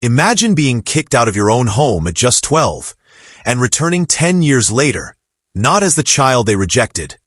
Imagine being kicked out of your own home at just 12, and returning 10 years later, not as the child they rejected,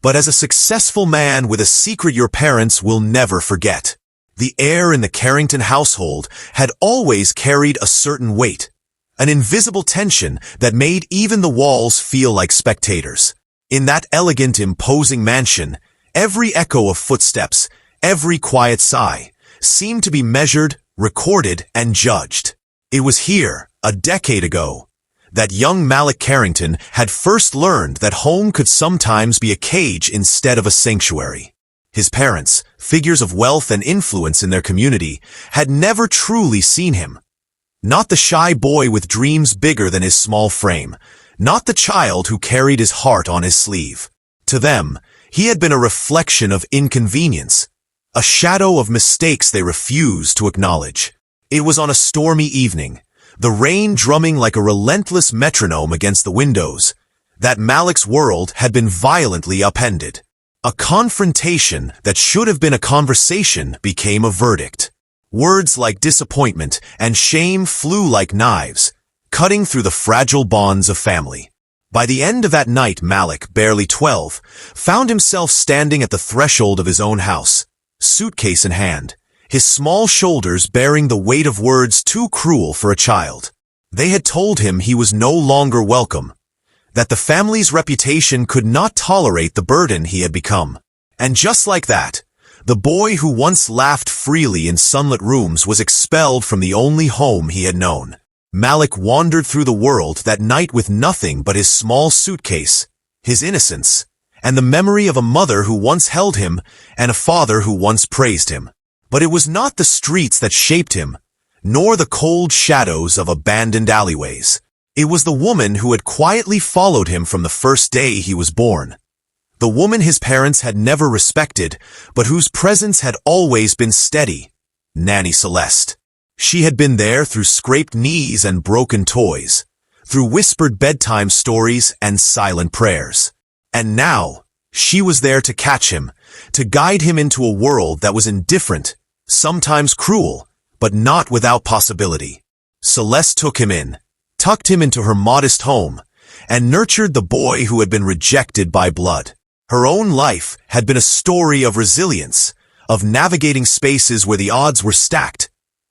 but as a successful man with a secret your parents will never forget. The air in the Carrington household had always carried a certain weight, an invisible tension that made even the walls feel like spectators. In that elegant, imposing mansion, every echo of footsteps, every quiet sigh, seemed to be measured, recorded, and judged. It was here, a decade ago, that young Malik Carrington had first learned that home could sometimes be a cage instead of a sanctuary. His parents, figures of wealth and influence in their community, had never truly seen him. Not the shy boy with dreams bigger than his small frame, not the child who carried his heart on his sleeve. To them, he had been a reflection of inconvenience, a shadow of mistakes they refused to acknowledge. It was on a stormy evening, the rain drumming like a relentless metronome against the windows, that Malik's world had been violently upended. A confrontation that should have been a conversation became a verdict. Words like disappointment and shame flew like knives, cutting through the fragile bonds of family. By the end of that night, Malik, barely 12, found himself standing at the threshold of his own house, suitcase in hand, his small shoulders bearing the weight of words too cruel for a child. They had told him he was no longer welcome, that the family's reputation could not tolerate the burden he had become. And just like that, the boy who once laughed freely in sunlit rooms was expelled from the only home he had known. Malik wandered through the world that night with nothing but his small suitcase, his innocence, and the memory of a mother who once held him and a father who once praised him. But it was not the streets that shaped him, nor the cold shadows of abandoned alleyways. It was the woman who had quietly followed him from the first day he was born. The woman his parents had never respected, but whose presence had always been steady. Nanny Celeste. She had been there through scraped knees and broken toys, through whispered bedtime stories and silent prayers. And now, she was there to catch him, to guide him into a world that was indifferent, sometimes cruel, but not without possibility. Celeste took him in, tucked him into her modest home, and nurtured the boy who had been rejected by blood. Her own life had been a story of resilience, of navigating spaces where the odds were stacked,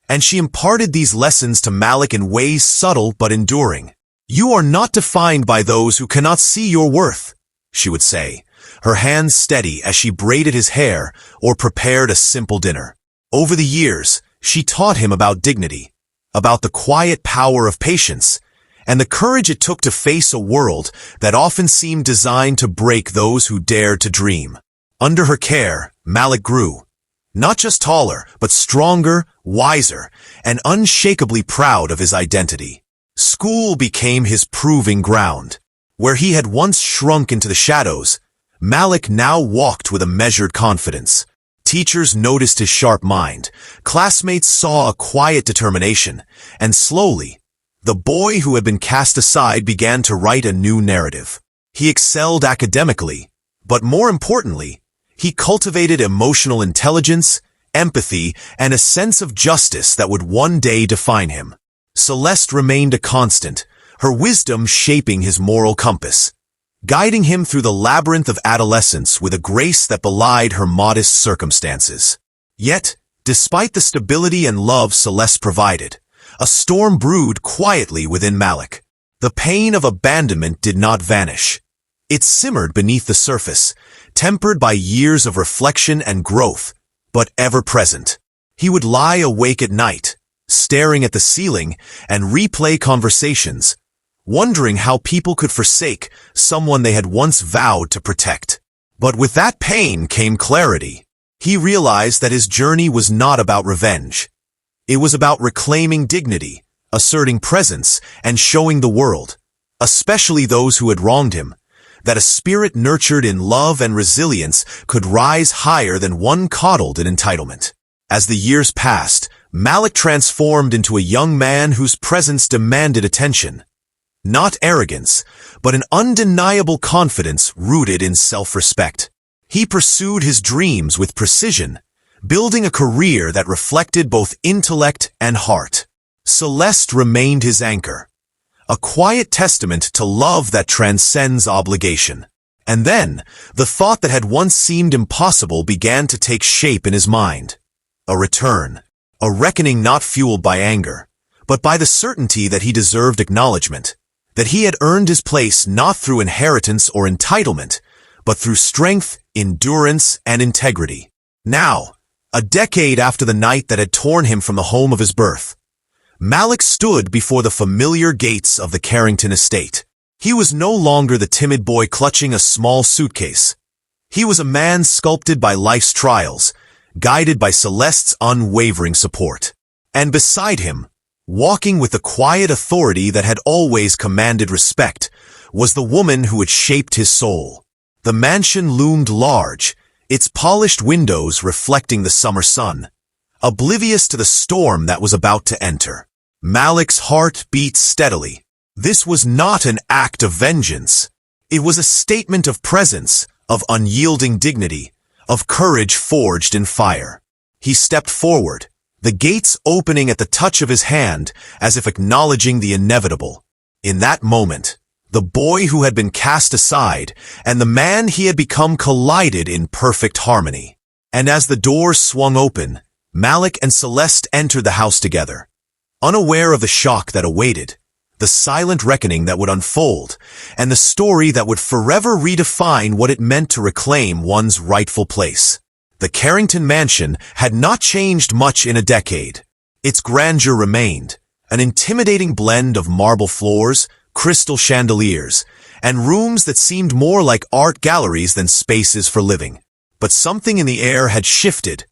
and she imparted these lessons to Malik in ways subtle but enduring. "You are not defined by those who cannot see your worth," she would say, her hands steady as she braided his hair or prepared a simple dinner. Over the years, she taught him about dignity, about the quiet power of patience, and the courage it took to face a world that often seemed designed to break those who dared to dream. Under her care, Malik grew, not just taller, but stronger, wiser, and unshakably proud of his identity. School became his proving ground. Where he had once shrunk into the shadows, Malik now walked with a measured confidence. Teachers noticed his sharp mind, classmates saw a quiet determination, and slowly, the boy who had been cast aside began to write a new narrative. He excelled academically, but more importantly, he cultivated emotional intelligence, empathy, and a sense of justice that would one day define him. Celeste remained a constant, her wisdom shaping his moral compass, guiding him through the labyrinth of adolescence with a grace that belied her modest circumstances. Yet, despite the stability and love Celeste provided, a storm brewed quietly within Malik. The pain of abandonment did not vanish. It simmered beneath the surface, tempered by years of reflection and growth, but ever present. He would lie awake at night, staring at the ceiling and replay conversations, wondering how people could forsake someone they had once vowed to protect. But with that pain came clarity. He realized that his journey was not about revenge. It was about reclaiming dignity, asserting presence, and showing the world, especially those who had wronged him, that a spirit nurtured in love and resilience could rise higher than one coddled in entitlement. As the years passed, Malik transformed into a young man whose presence demanded attention. Not arrogance, but an undeniable confidence rooted in self-respect. He pursued his dreams with precision, building a career that reflected both intellect and heart. Celeste remained his anchor, a quiet testament to love that transcends obligation. And then, the thought that had once seemed impossible began to take shape in his mind. A return. A reckoning not fueled by anger, but by the certainty that he deserved acknowledgement, that he had earned his place not through inheritance or entitlement, but through strength, endurance, and integrity. Now, a decade after the night that had torn him from the home of his birth, Malik stood before the familiar gates of the Carrington estate. He was no longer the timid boy clutching a small suitcase. He was a man sculpted by life's trials, guided by Celeste's unwavering support. And beside him, walking with the quiet authority that had always commanded respect, was the woman who had shaped his soul. The mansion loomed large, its polished windows reflecting the summer sun, oblivious to the storm that was about to enter. Malik's heart beat steadily. This was not an act of vengeance. It was a statement of presence, of unyielding dignity, of courage forged in fire. He stepped forward, the gates opening at the touch of his hand as if acknowledging the inevitable. In that moment, the boy who had been cast aside and the man he had become collided in perfect harmony. And as the doors swung open, Malik and Celeste entered the house together, unaware of the shock that awaited, the silent reckoning that would unfold, and the story that would forever redefine what it meant to reclaim one's rightful place. The Carrington mansion had not changed much in a decade. Its grandeur remained, an intimidating blend of marble floors, crystal chandeliers, and rooms that seemed more like art galleries than spaces for living. But something in the air had shifted,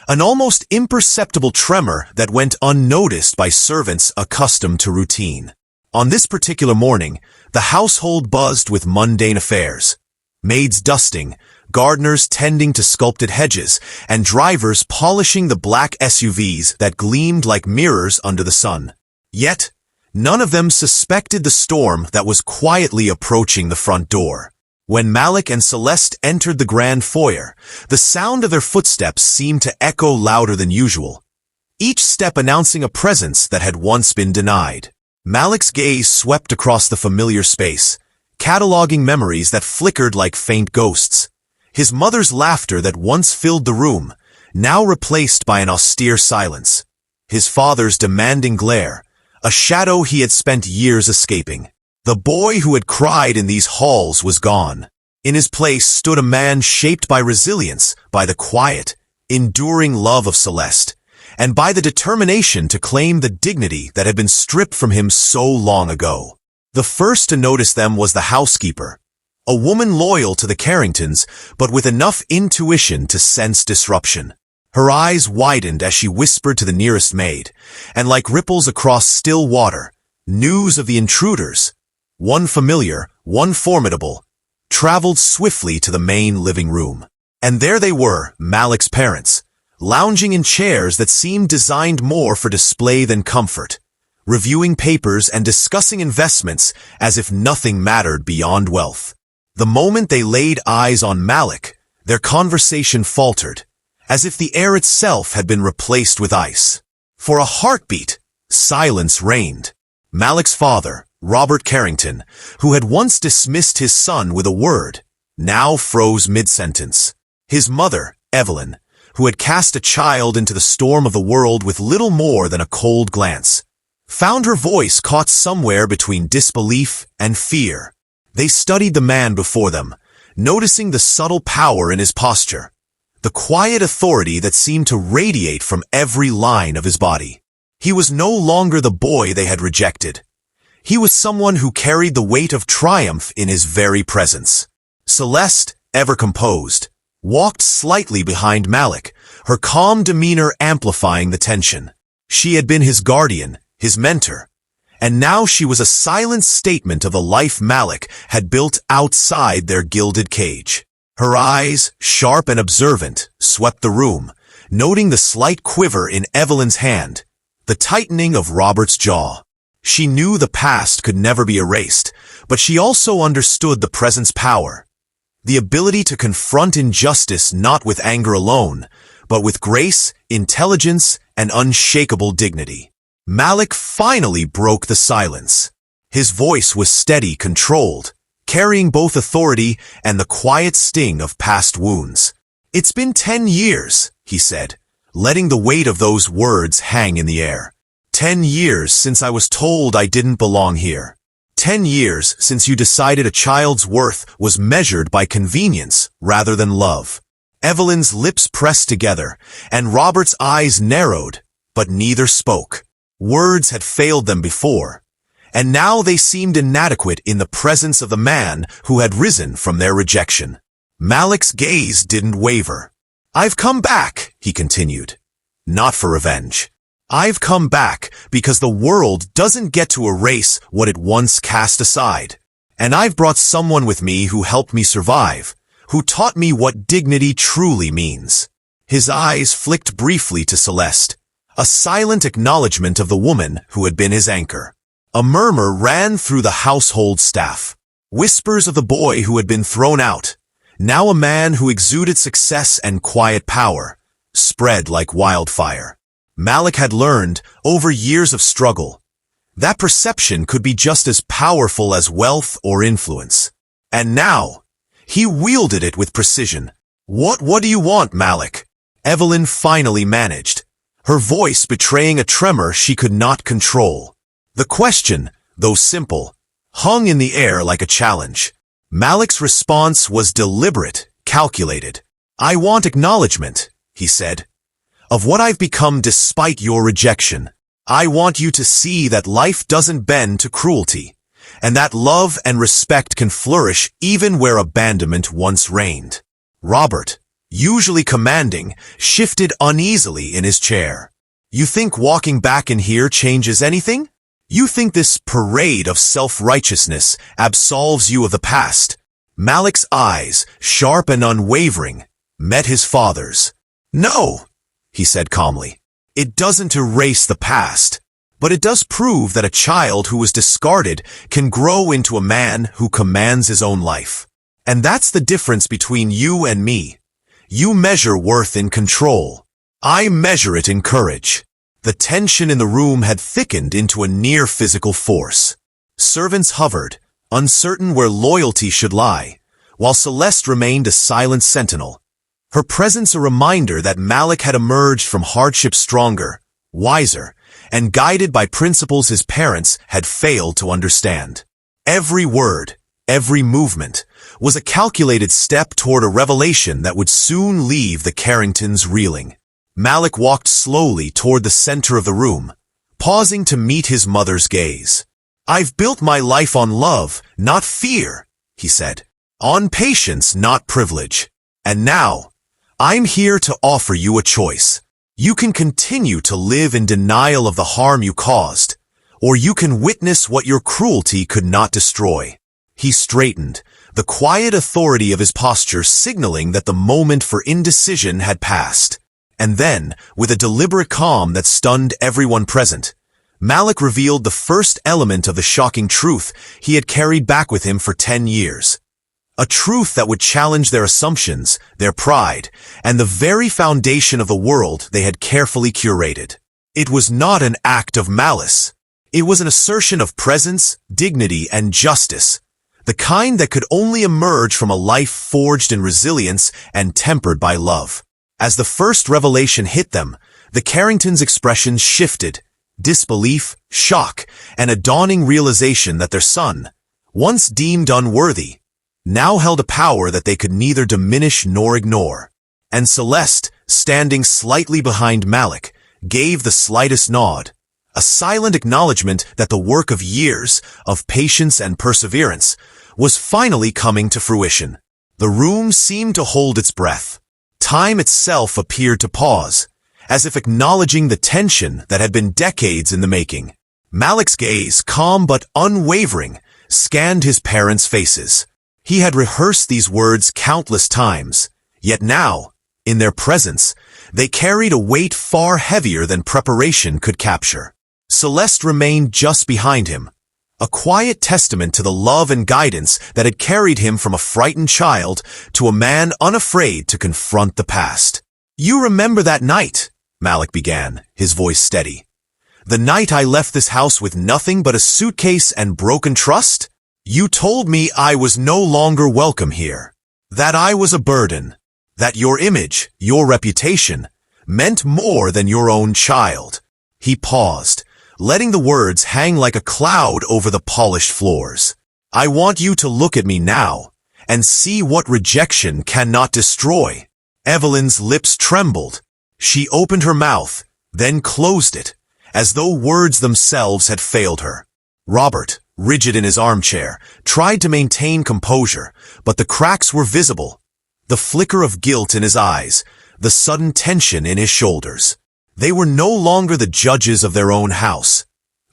an almost imperceptible tremor that went unnoticed by servants accustomed to routine. On this particular morning, the household buzzed with mundane affairs. Maids dusting, gardeners tending to sculpted hedges, and drivers polishing the black SUVs that gleamed like mirrors under the sun. Yet, none of them suspected the storm that was quietly approaching the front door. When Malik and Celeste entered the grand foyer, the sound of their footsteps seemed to echo louder than usual, each step announcing a presence that had once been denied. Malik's gaze swept across the familiar space, cataloging memories that flickered like faint ghosts. His mother's laughter that once filled the room, now replaced by an austere silence. His father's demanding glare, a shadow he had spent years escaping. The boy who had cried in these halls was gone. In his place stood a man shaped by resilience, by the quiet, enduring love of Celeste, and by the determination to claim the dignity that had been stripped from him so long ago. The first to notice them was the housekeeper, a woman loyal to the Carringtons, but with enough intuition to sense disruption. Her eyes widened as she whispered to the nearest maid, and like ripples across still water, news of the intruders, one familiar, one formidable, traveled swiftly to the main living room. And there they were, Malik's parents, lounging in chairs that seemed designed more for display than comfort, reviewing papers and discussing investments as if nothing mattered beyond wealth. The moment they laid eyes on Malik, their conversation faltered, as if the air itself had been replaced with ice. For a heartbeat, silence reigned. Malik's father, Robert Carrington, who had once dismissed his son with a word, now froze mid-sentence. His mother, Evelyn, who had cast a child into the storm of the world with little more than a cold glance, found her voice caught somewhere between disbelief and fear. They studied the man before them, noticing the subtle power in his posture, the quiet authority that seemed to radiate from every line of his body. He was no longer the boy they had rejected. He was someone who carried the weight of triumph in his very presence. Celeste, ever composed, walked slightly behind Malik, her calm demeanor amplifying the tension. She had been his guardian, his mentor, and now she was a silent statement of the life Malik had built outside their gilded cage. Her eyes, sharp and observant, swept the room, noting the slight quiver in Evelyn's hand, the tightening of Robert's jaw. She knew the past could never be erased, but she also understood the present's power, the ability to confront injustice not with anger alone, but with grace, intelligence, and unshakable dignity. Malik finally broke the silence. His voice was steady, controlled, carrying both authority and the quiet sting of past wounds. "It's been 10 years, he said, letting the weight of those words hang in the air. 10 years since I was told I didn't belong here. 10 years since you decided a child's worth was measured by convenience rather than love." Evelyn's lips pressed together, and Robert's eyes narrowed, but neither spoke. Words had failed them before, and now they seemed inadequate in the presence of the man who had risen from their rejection. Malik's gaze didn't waver. "I've come back," he continued, "not for revenge. I've come back because the world doesn't get to erase what it once cast aside. And I've brought someone with me who helped me survive, who taught me what dignity truly means." His eyes flicked briefly to Celeste, a silent acknowledgement of the woman who had been his anchor. A murmur ran through the household staff. Whispers of the boy who had been thrown out, now a man who exuded success and quiet power, spread like wildfire. Malik had learned, over years of struggle, that perception could be just as powerful as wealth or influence. And now, he wielded it with precision. What do you want, Malik?" Evelyn finally managed, her voice betraying a tremor she could not control. The question, though simple, hung in the air like a challenge. Malik's response was deliberate, calculated. "I want acknowledgement," he said, "of what I've become despite your rejection. I want you to see that life doesn't bend to cruelty, and that love and respect can flourish even where abandonment once reigned." Robert, usually commanding, shifted uneasily in his chair. "You think walking back in here changes anything? You think this parade of self-righteousness absolves you of the past?" Malik's eyes, sharp and unwavering, met his father's. "No," he said calmly. "It doesn't erase the past, but it does prove that a child who was discarded can grow into a man who commands his own life. And that's the difference between you and me. You measure worth in control. I measure it in courage." The tension in the room had thickened into a near physical force. Servants hovered, uncertain where loyalty should lie, while Celeste remained a silent sentinel, her presence a reminder that Malik had emerged from hardship stronger, wiser, and guided by principles his parents had failed to understand. Every word, every movement, was a calculated step toward a revelation that would soon leave the Carringtons reeling. Malik walked slowly toward the center of the room, pausing to meet his mother's gaze. "I've built my life on love, not fear," he said. "On patience, not privilege. And now, I'm here to offer you a choice. You can continue to live in denial of the harm you caused, or you can witness what your cruelty could not destroy." He straightened, the quiet authority of his posture signaling that the moment for indecision had passed. And then, with a deliberate calm that stunned everyone present, Malik revealed the first element of the shocking truth he had carried back with him for 10 years. A truth that would challenge their assumptions, their pride, and the very foundation of the world they had carefully curated. It was not an act of malice. It was an assertion of presence, dignity, and justice, the kind that could only emerge from a life forged in resilience and tempered by love. As the first revelation hit them, the Carringtons' expressions shifted, disbelief, shock, and a dawning realization that their son, once deemed unworthy, now held a power that they could neither diminish nor ignore. And Celeste, standing slightly behind Malik, gave the slightest nod, a silent acknowledgement that the work of years, of patience and perseverance, was finally coming to fruition. The room seemed to hold its breath. Time itself appeared to pause, as if acknowledging the tension that had been decades in the making. Malik's gaze, calm but unwavering, scanned his parents' faces. He had rehearsed these words countless times, yet now, in their presence, they carried a weight far heavier than preparation could capture. Celeste remained just behind him, a quiet testament to the love and guidance that had carried him from a frightened child to a man unafraid to confront the past. "You remember that night," Malik began, his voice steady. The night I left this house with nothing but a suitcase and broken trust? You told me I was no longer welcome here. That I was a burden. That your image, your reputation, meant more than your own child. He paused, letting the words hang like a cloud over the polished floors. I want you to look at me now and see what rejection cannot destroy. Evelyn's lips trembled. She opened her mouth, then closed it, as though words themselves had failed her. Robert, rigid in his armchair, tried to maintain composure, but the cracks were visible. The flicker of guilt in his eyes, the sudden tension in his shoulders. They were no longer the judges of their own house.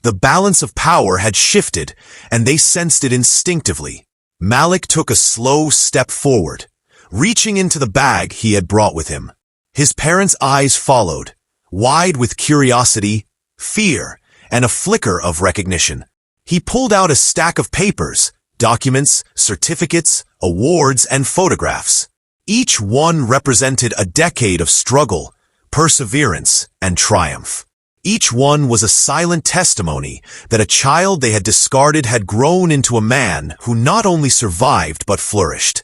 The balance of power had shifted, and they sensed it instinctively. Malik took a slow step forward, reaching into the bag he had brought with him. His parents' eyes followed, wide with curiosity, fear, and a flicker of recognition. He pulled out a stack of papers, documents, certificates, awards, and photographs. Each one represented a decade of struggle, perseverance, and triumph. Each one was a silent testimony that a child they had discarded had grown into a man who not only survived but flourished.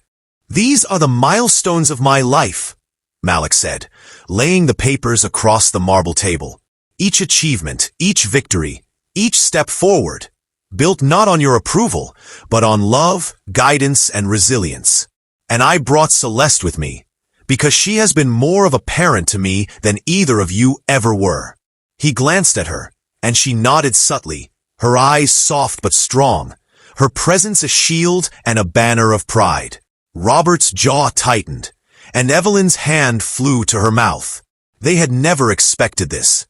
These are the milestones of my life, Malik said, laying the papers across the marble table. Each achievement, each victory, each step forward, built not on your approval, but on love, guidance, and resilience. And I brought Celeste with me, because she has been more of a parent to me than either of you ever were. He glanced at her, and she nodded subtly, her eyes soft but strong, her presence a shield and a banner of pride. Robert's jaw tightened, and Evelyn's hand flew to her mouth. They had never expected this.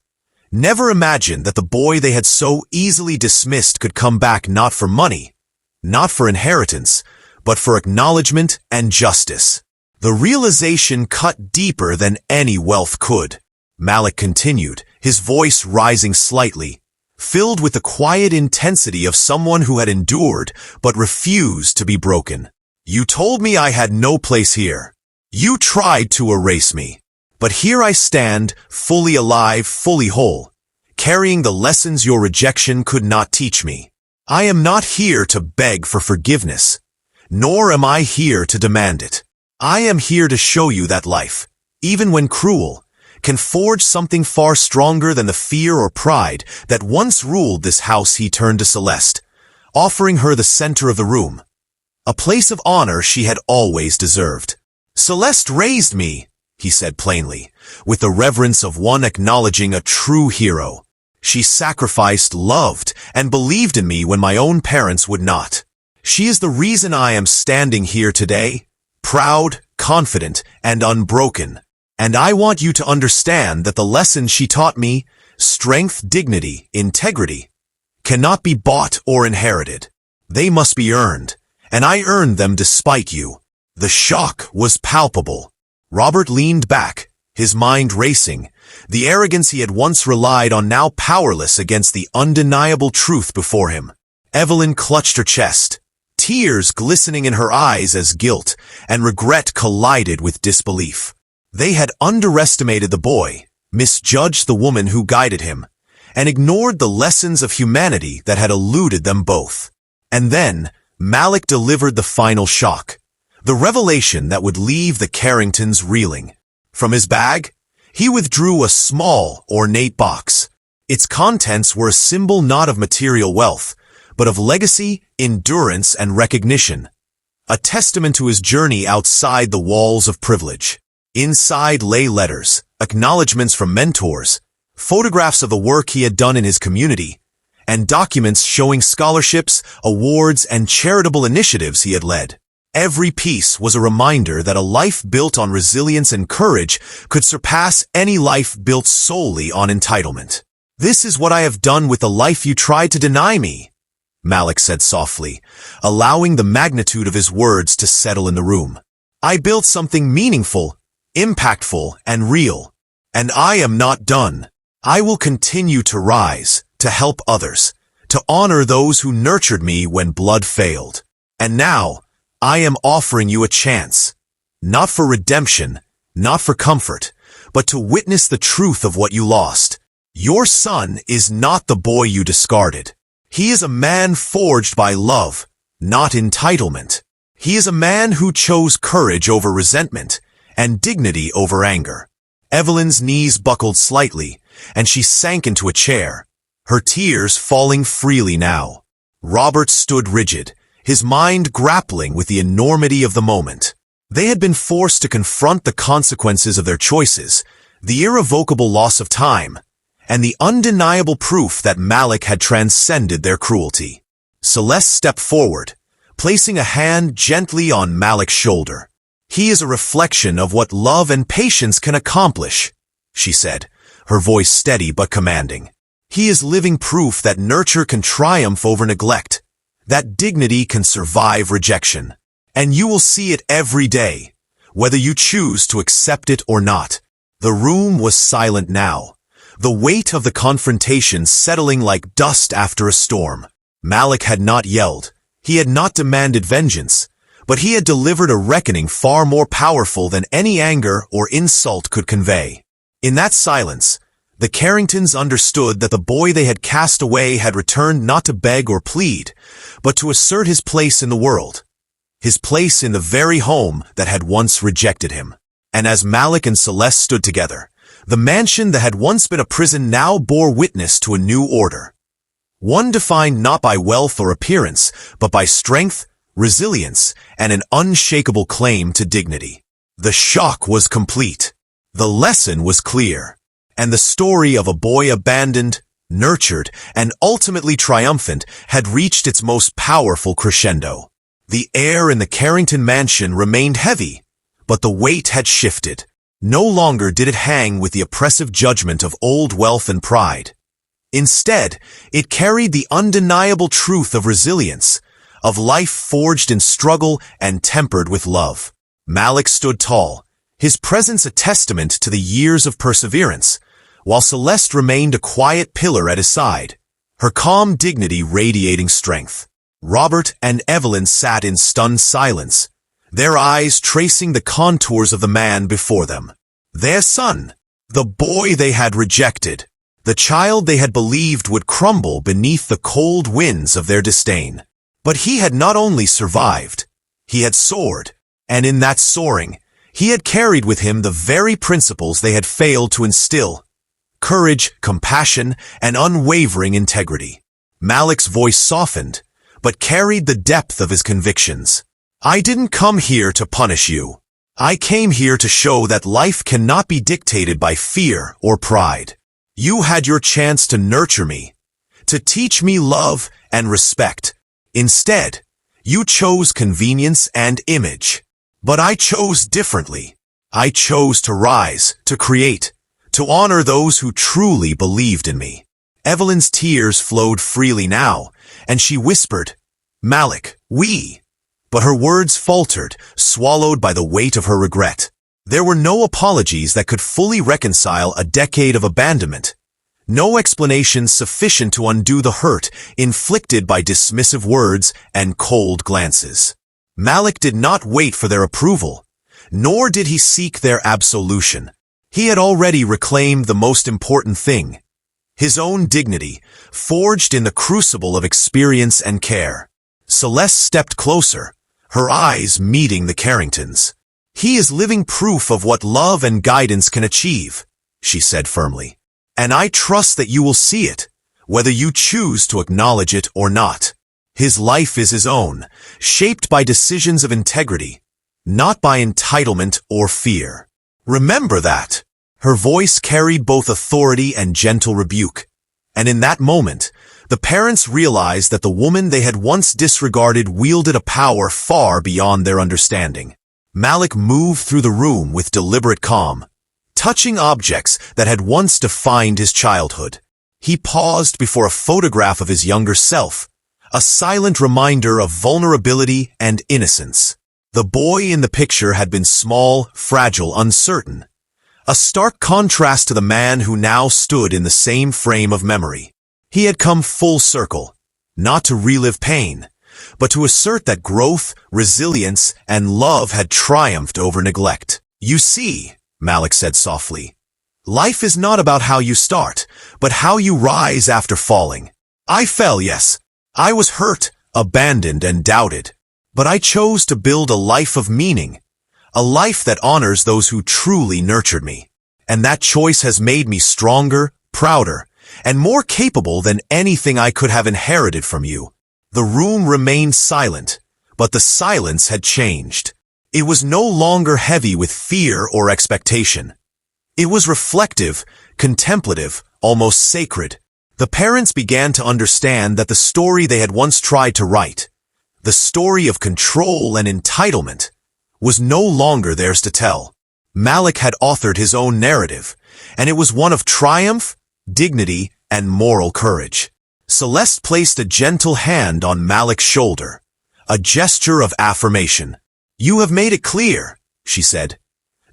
Never imagined that the boy they had so easily dismissed could come back not for money, not for inheritance, but for acknowledgement and justice. The realization cut deeper than any wealth could. Malik continued, his voice rising slightly, filled with the quiet intensity of someone who had endured but refused to be broken. You told me I had no place here. You tried to erase me. But here I stand, fully alive, fully whole, carrying the lessons your rejection could not teach me. I am not here to beg for forgiveness, nor am I here to demand it. I am here to show you that life, even when cruel, can forge something far stronger than the fear or pride that once ruled this house. He turned to Celeste, offering her the center of the room, a place of honor she had always deserved. Celeste raised me, he said plainly, with the reverence of one acknowledging a true hero. She sacrificed, loved, and believed in me when my own parents would not. She is the reason I am standing here today, proud, confident, and unbroken. And I want you to understand that the lessons she taught me, strength, dignity, integrity, cannot be bought or inherited. They must be earned, and I earned them despite you. The shock was palpable. Robert leaned back, his mind racing, the arrogance he had once relied on now powerless against the undeniable truth before him. Evelyn clutched her chest, tears glistening in her eyes as guilt and regret collided with disbelief. They had underestimated the boy, misjudged the woman who guided him, and ignored the lessons of humanity that had eluded them both. And then, Malik delivered the final shock, the revelation that would leave the Carringtons reeling. From his bag, he withdrew a small, ornate box. Its contents were a symbol not of material wealth, but of legacy, endurance, and recognition, a testament to his journey outside the walls of privilege. Inside lay letters, acknowledgments from mentors, photographs of the work he had done in his community, and documents showing scholarships, awards, and charitable initiatives he had led. Every piece was a reminder that a life built on resilience and courage could surpass any life built solely on entitlement. This is what I have done with the life you tried to deny me, Malik said softly, allowing the magnitude of his words to settle in the room. I built something meaningful, impactful, and real. And I am not done. I will continue to rise, to help others, to honor those who nurtured me when blood failed. And now, I am offering you a chance, not for redemption, not for comfort, but to witness the truth of what you lost. Your son is not the boy you discarded. He is a man forged by love, not entitlement. He is a man who chose courage over resentment and dignity over anger. Evelyn's knees buckled slightly, and she sank into a chair, her tears falling freely now. Robert stood rigid, his mind grappling with the enormity of the moment. They had been forced to confront the consequences of their choices, the irrevocable loss of time, and the undeniable proof that Malik had transcended their cruelty. Celeste stepped forward, placing a hand gently on Malik's shoulder. He is a reflection of what love and patience can accomplish, she said, her voice steady but commanding. He is living proof that nurture can triumph over neglect, that dignity can survive rejection. And you will see it every day, whether you choose to accept it or not. The room was silent now, the weight of the confrontation settling like dust after a storm. Malik had not yelled, he had not demanded vengeance, but he had delivered a reckoning far more powerful than any anger or insult could convey. In that silence, the Carringtons understood that the boy they had cast away had returned not to beg or plead, but to assert his place in the world, his place in the very home that had once rejected him. And as Malik and Celeste stood together, the mansion that had once been a prison now bore witness to a new order. One defined not by wealth or appearance, but by strength, resilience, and an unshakable claim to dignity. The shock was complete. The lesson was clear. And the story of a boy abandoned, nurtured, and ultimately triumphant had reached its most powerful crescendo. The air in the Carrington mansion remained heavy, but the weight had shifted. No longer did it hang with the oppressive judgment of old wealth and pride. Instead, it carried the undeniable truth of resilience, of life forged in struggle and tempered with love. Malik stood tall, his presence a testament to the years of perseverance, while Celeste remained a quiet pillar at his side, her calm dignity radiating strength. Robert and Evelyn sat in stunned silence, their eyes tracing the contours of the man before them. Their son, the boy they had rejected, the child they had believed would crumble beneath the cold winds of their disdain. But he had not only survived, he had soared, and in that soaring, he had carried with him the very principles they had failed to instill: courage, compassion, and unwavering integrity. Malik's voice softened, but carried the depth of his convictions. I didn't come here to punish you. I came here to show that life cannot be dictated by fear or pride. You had your chance to nurture me, to teach me love and respect. Instead, you chose convenience and image. But I chose differently. I chose to rise, to create, to honor those who truly believed in me. Evelyn's tears flowed freely now, and she whispered, Malik, we. But her words faltered, swallowed by the weight of her regret. There were no apologies that could fully reconcile a decade of abandonment, no explanations sufficient to undo the hurt inflicted by dismissive words and cold glances. Malik did not wait for their approval, nor did he seek their absolution. He had already reclaimed the most important thing, his own dignity, forged in the crucible of experience and care. Celeste stepped closer, her eyes meeting the Carringtons. He is living proof of what love and guidance can achieve, she said firmly. And I trust that you will see it, whether you choose to acknowledge it or not. His life is his own, shaped by decisions of integrity, not by entitlement or fear. Remember that. Her voice carried both authority and gentle rebuke. And in that moment, the parents realized that the woman they had once disregarded wielded a power far beyond their understanding. Malik moved through the room with deliberate calm, touching objects that had once defined his childhood. He paused before a photograph of his younger self, a silent reminder of vulnerability and innocence. The boy in the picture had been small, fragile, uncertain, a stark contrast to the man who now stood in the same frame of memory. He had come full circle, not to relive pain, but to assert that growth, resilience, and love had triumphed over neglect. You see, Malik said softly, Life is not about how you start, but how you rise after falling. I fell, yes. I was hurt, abandoned, and doubted. But I chose to build a life of meaning, a life that honors those who truly nurtured me. And that choice has made me stronger, prouder, and more capable than anything I could have inherited from you. The room remained silent, but the silence had changed. It was no longer heavy with fear or expectation. It was reflective, contemplative, almost sacred. The parents began to understand that the story they had once tried to write, the story of control and entitlement, was no longer theirs to tell. Malik had authored his own narrative, and it was one of triumph, dignity, and moral courage. Celeste placed a gentle hand on Malik's shoulder, a gesture of affirmation. "You have made it clear," she said,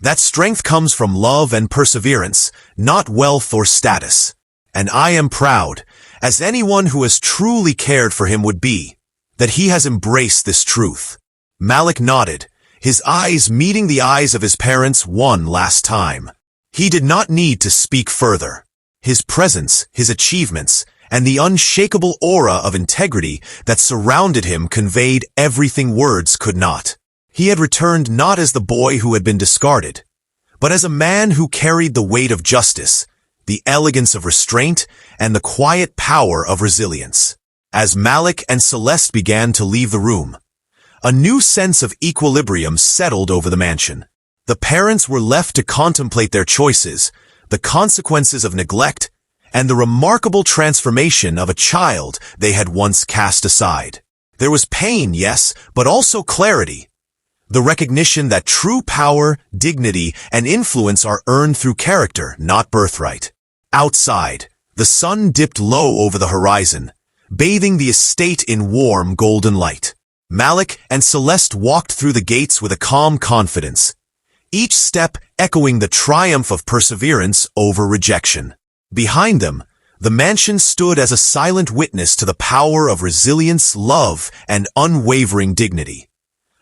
"that strength comes from love and perseverance, not wealth or status. And I am proud, as anyone who has truly cared for him would be, that he has embraced this truth." Malik nodded, his eyes meeting the eyes of his parents one last time. He did not need to speak further. His presence, his achievements, and the unshakable aura of integrity that surrounded him conveyed everything words could not. He had returned not as the boy who had been discarded, but as a man who carried the weight of justice, the elegance of restraint, and the quiet power of resilience. As Malik and Celeste began to leave the room, a new sense of equilibrium settled over the mansion. The parents were left to contemplate their choices, the consequences of neglect, and the remarkable transformation of a child they had once cast aside. There was pain, yes, but also clarity. The recognition that true power, dignity, and influence are earned through character, not birthright. Outside, the sun dipped low over the horizon, bathing the estate in warm golden light. Malik and Celeste walked through the gates with a calm confidence, each step echoing the triumph of perseverance over rejection. Behind them, the mansion stood as a silent witness to the power of resilience, love, and unwavering dignity.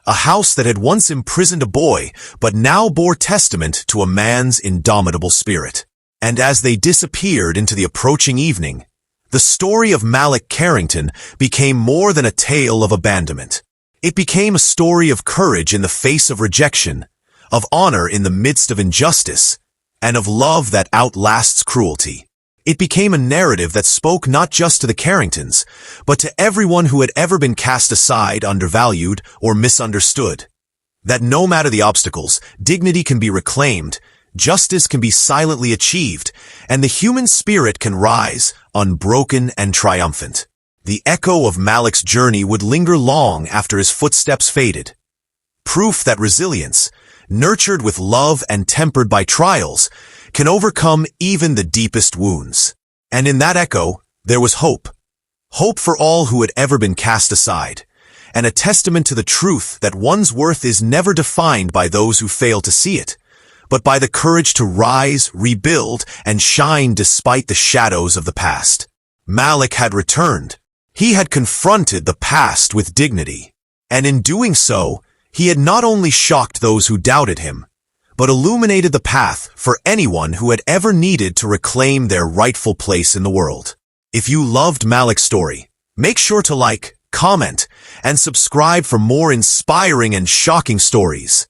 A house that had once imprisoned a boy, but now bore testament to a man's indomitable spirit. And as they disappeared into the approaching evening, the story of Malik Carrington became more than a tale of abandonment. It became a story of courage in the face of rejection, of honor in the midst of injustice, and of love that outlasts cruelty. It became a narrative that spoke not just to the Carringtons, but to everyone who had ever been cast aside, undervalued, or misunderstood. That no matter the obstacles, dignity can be reclaimed, justice can be silently achieved, and the human spirit can rise, unbroken and triumphant. The echo of Malik's journey would linger long after his footsteps faded. Proof that resilience, nurtured with love and tempered by trials, can overcome even the deepest wounds. And in that echo, there was hope. Hope for all who had ever been cast aside, and a testament to the truth that one's worth is never defined by those who fail to see it, but by the courage to rise, rebuild, and shine despite the shadows of the past. Malik had returned. He had confronted the past with dignity. And in doing so, he had not only shocked those who doubted him, but illuminated the path for anyone who had ever needed to reclaim their rightful place in the world. If you loved Malik's story, make sure to like, comment, and subscribe for more inspiring and shocking stories.